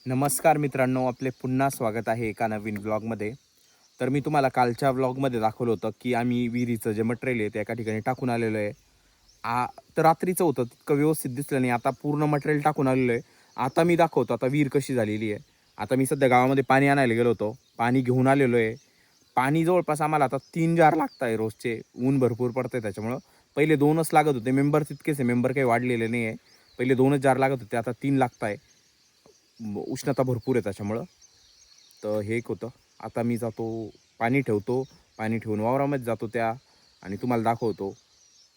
नमस्कार मित्रांनो, आपले पुन्हा स्वागत आहे एका नवीन व्लॉगमध्ये. तर मी तुम्हाला कालच्या व्लॉगमध्ये दाखवलं होतं की आम्ही विहिरीचं जे मटेरियल आहे ते एका ठिकाणी टाकून आलेलो आहे. तर रात्रीचं होतं, तितकं व्यवस्थित दिसलं नाही. आता पूर्ण मटेरियल टाकून आलेलो आहे. आता मी दाखवतो आता विहीर कशी झालेली आहे. आता मी सध्या गावामध्ये पाणी आणायला गेलो होतो, पाणी घेऊन आलेलो आहे. पाणी जवळपास आम्हाला आता 3 जार लागत आहे रोजचे. ऊन भरपूर पडतं आहे त्याच्यामुळं. पहिले 2च लागत होते. मेंबर तितकेच आहे, मेंबर काही वाढलेले नाही आहे. पहिले 2च जार लागत होते, आता 3 लागत आहे. उष्णता भरपूर आहे त्याच्यामुळं. तर हे एक होतं. आता मी जातो, पाणी ठेवतो, पाणी ठेवून वावरामध्ये जातो त्या, आणि तुम्हाला दाखवतो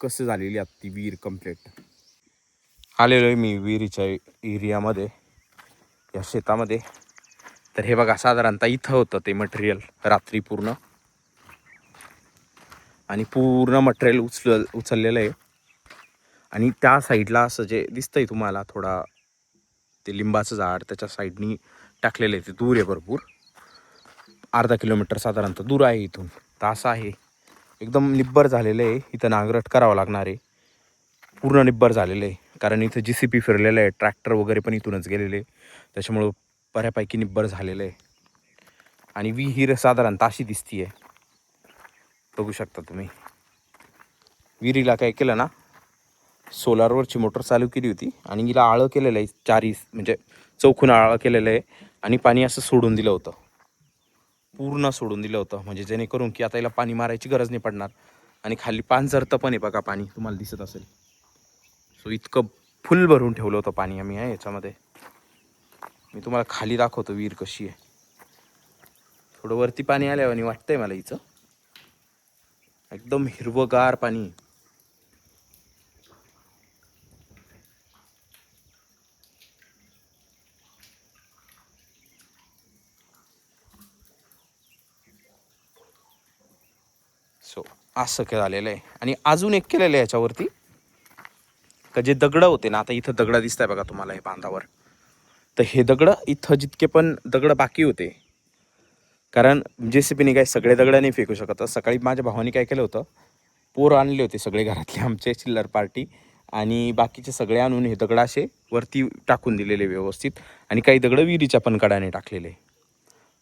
कसं झालेली आहे ती विहीर कंप्लीट. आलेलो आहे मी विहिरीच्या एरियामध्ये, या शेतामध्ये. तर हे बघा, साधारणतः इथं होतं ते मटेरियल रात्री पूर्ण, आणि पूर्ण मटेरियल उचललेलं आहे. आणि त्या साईडला असं जे दिसतंय तुम्हाला, थोडा ते लिंबाचं झाड त्याच्या साईडनी टाकलेलं आहे. ते दूर आहे भरपूर, अर्धा किलोमीटर साधारणतः दूर आहे इथून. तर असं आहे, एकदम निब्बर झालेलं आहे. इथं नांगरट करावं लागणार आहे, पूर्ण निब्बर झालेलं आहे. कारण इथं JCB फिरलेलं आहे, ट्रॅक्टर वगैरे पण इथूनच गेलेले, त्याच्यामुळं बऱ्यापैकी निब्बर झालेलं आहे. आणि विहीर साधारणतः अशी दिसती आहे, बघू शकता तुम्ही. विहिरीला काय केलं ना, सोलारवरची मोटर चालू केली होती आणि हिला आळं केलेलं आहे, म्हणजे चौखून आळं केलेलं आहे. आणि पाणी असं सोडून दिलं होतं, पूर्ण सोडून दिलं होतं, म्हणजे जेणेकरून की आता याला पाणी मारायची गरज नाही पडणार. आणि खाली पाणझरतं पण आहे बघा, पाणी तुम्हाला दिसत असेल. सो इतकं फुल भरून ठेवलं होतं पाणी आम्ही याच्यामध्ये. मी तुम्हाला खाली दाखवतो विहीर कशी आहे. थोडं वरती पाणी आल्यावर आणि वाटतंय मला हिचं, एकदम हिरवगार पाणी. सो असं झालेलं आहे. आणि अजून एक केलेलं आहे याच्यावरती, का जे दगडं होते ना, आता इथं दगडं दिसत आहे बघा तुम्हाला हे बांधावर. तर हे दगडं इथं जितके पण दगडं बाकी होते, कारण JCBने काय सगळे दगडं नाही फेकू शकत. सकाळी माझ्या भावाने काय केलं होतं, पोरं आणले होते सगळे घरातले आमचे, चिल्लर पार्टी, आणि बाकीचे सगळे आणून हे दगड असे वरती टाकून दिलेले व्यवस्थित. आणि काही दगडं विहिरीच्या पण कडाने टाकलेले.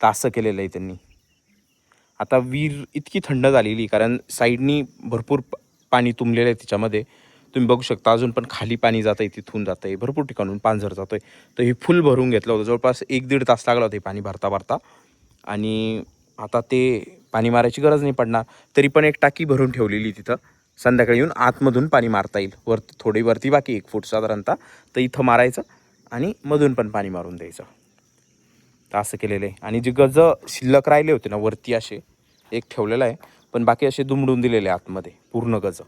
तर असं केलेलं आहे त्यांनी. आता विहीर इतकी थंड झालेली, कारण साईडनी भरपूर पाणी तुंबलेलं आहे तिच्यामध्ये. तुम्ही बघू शकता, अजून पण खाली पाणी जात आहे, तिथून जात आहे, भरपूर ठिकाणून पाणझर जातो आहे. तर हे फुल भरून घेतलं होतं, जवळपास 1-1.5 तास लागला होता पाणी भरता भरता. आणि आता ते पाणी मारायची गरज नाही पडणार. तरी पण एक टाकी भरून ठेवलेली तिथं, संध्याकाळी येऊन आतमधून पाणी मारता येईल. थोडी वरती बाकी 1 फूट साधारणतः, तर इथं मारायचं आणि मधून पण पाणी मारून द्यायचं. तर असं केलेलं आहे. आणि जे गज शिल्लक राहिले होते ना वरती, असे एक ठेवलेला आहे, पण बाकी असे दुमडून दिलेले आतमध्ये पूर्ण गज.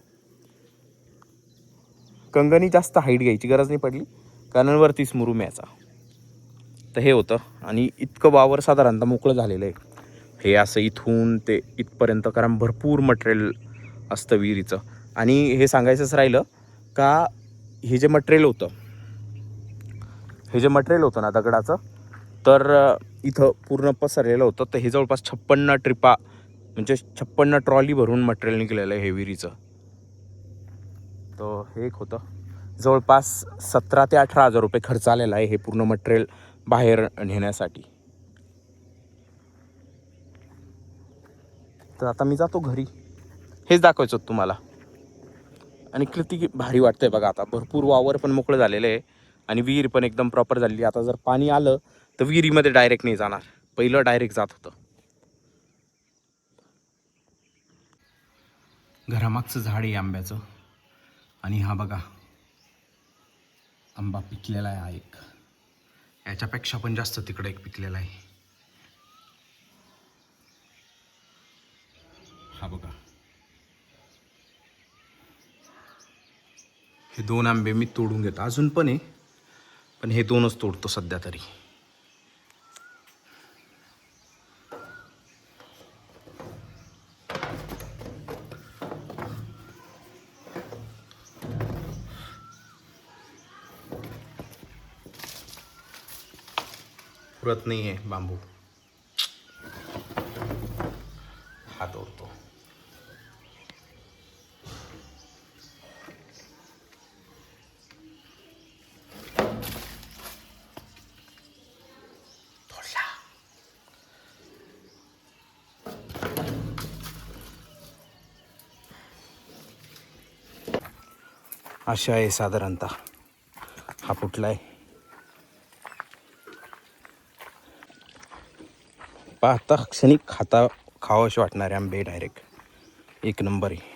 कंगणी जास्त हाईट घ्यायची गरज नाही पडली, कारण वरतीच मुरूम याचा. तर हे होतं. आणि इतकं वावर साधारणतः मोकळं झालेलं आहे हे, असं इथून ते इथपर्यंत, कारण भरपूर मटेरियल असतं विहिरीचं. आणि हे सांगायचंच राहिलं का, हे जे मटेरियल होतं, ना दगडाचं, तर इथं पूर्ण पसरलेलं होतं. तर हे जवळपास 56 ट्रिपा, म्हणजे 56 ट्रॉली भरून मटेरियल निघालेलं आहे हे विहिरीचं. तर हे एक होतं. जवळपास 17,000 ते 18,000 रुपये खर्च आलेला आहे हे पूर्ण मटेरियल बाहेर नेण्यासाठी. तर आता मी जातो घरी, हेच दाखवायचं होतं तुम्हाला. आणि किती भारी वाटतंय बघा, आता भरपूर वावर पण मोकळं झालेलं आहे, आणि विहीर पण एकदम प्रॉपर झालेली. आता जर पाणी आलं तर विहिरीमध्ये डायरेक्ट नाही जाणार, पहिलं डायरेक्ट जात होतं. घरामागचं झाड आहे आंब्याचं, आणि हा बघा आंबा पिकलेला आहे हा एक, याच्यापेक्षा पण जास्त तिकडे एक पिकलेला आहे. हा बघा, हे 2 आंबे मी तोडून घेतो, अजून पण आहे, पण हे 2च तोडतो सध्या तरी. पुरत नाही आहे बांबू, हा तोडतो. अशा आहे साधारणतः. हा फुटला आहे. पाहता क्षणिक खावाशी वाटणारे आंबे डायरेक्ट एक नंबर आहे.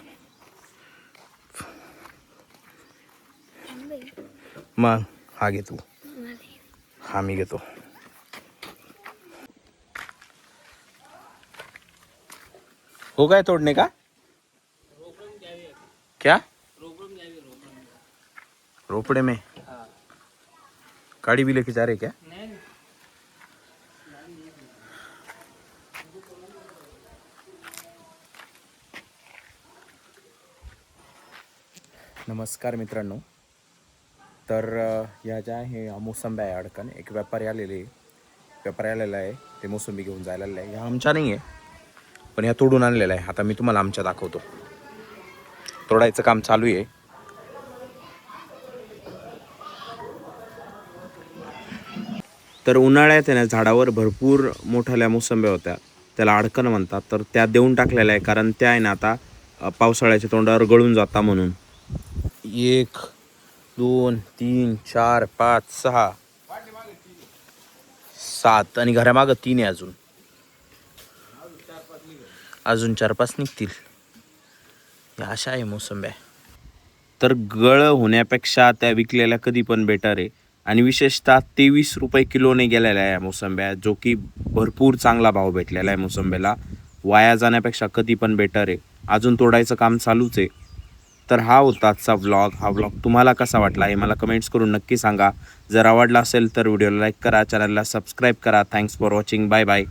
मग हा घे तू. हा मी घेतो. हो काय तोडणे का क्या रोपड़े में गाड़ी भी लेके जा रहे क्या? नमस्कार मित्रांनो. तर ह्या ज्या आहे मोसंबी आहे अडकण. एक व्यापारी आलेला आहे. ते मोसंबी घेऊन जायला आहे. ह्या आमच्या नाही आहे पण ह्या तोडून आणलेला आहे. आता मी तुम्हाला आमच्या दाखवतो. तोडायचं काम चालू आहे. तर उन्हाळ्यात आहे ना झाडावर भरपूर मोठ्याल्या मोसंब्या होत्या. त्याला अडकण म्हणतात. तर त्या देऊन टाकलेल्या आहे कारण त्या आहे ना आता पावसाळ्याच्या तोंडावर गळून जाता म्हणून. 1 2 3 4 5 6 7 आणि घरामागं 3 आहे. अजून 4-5 निघतील. अशा आहे मोसंब्या. तर गळ होण्यापेक्षा त्या विकलेल्या कधी पण बेटर आहे. आणि विशेषतः 23 रुपये किलोने गेलेल्या आहे मोसंब्या, जो की भरपूर चांगला भाव भेटलेला आहे मोसंब्याला. वाया जाण्यापेक्षा कधी पण बेटर आहे. अजून तोडायचं काम चालूच आहे. तर हा होता आजचा व्लॉग. हा व्लॉग तुम्हाला कसा वाटला हे मला कमेंट्स करून नक्की सांगा. जर आवडला असेल तर व्हिडिओला लाईक करा, चॅनलला सबस्क्राईब करा. Thanks for watching. Bye bye.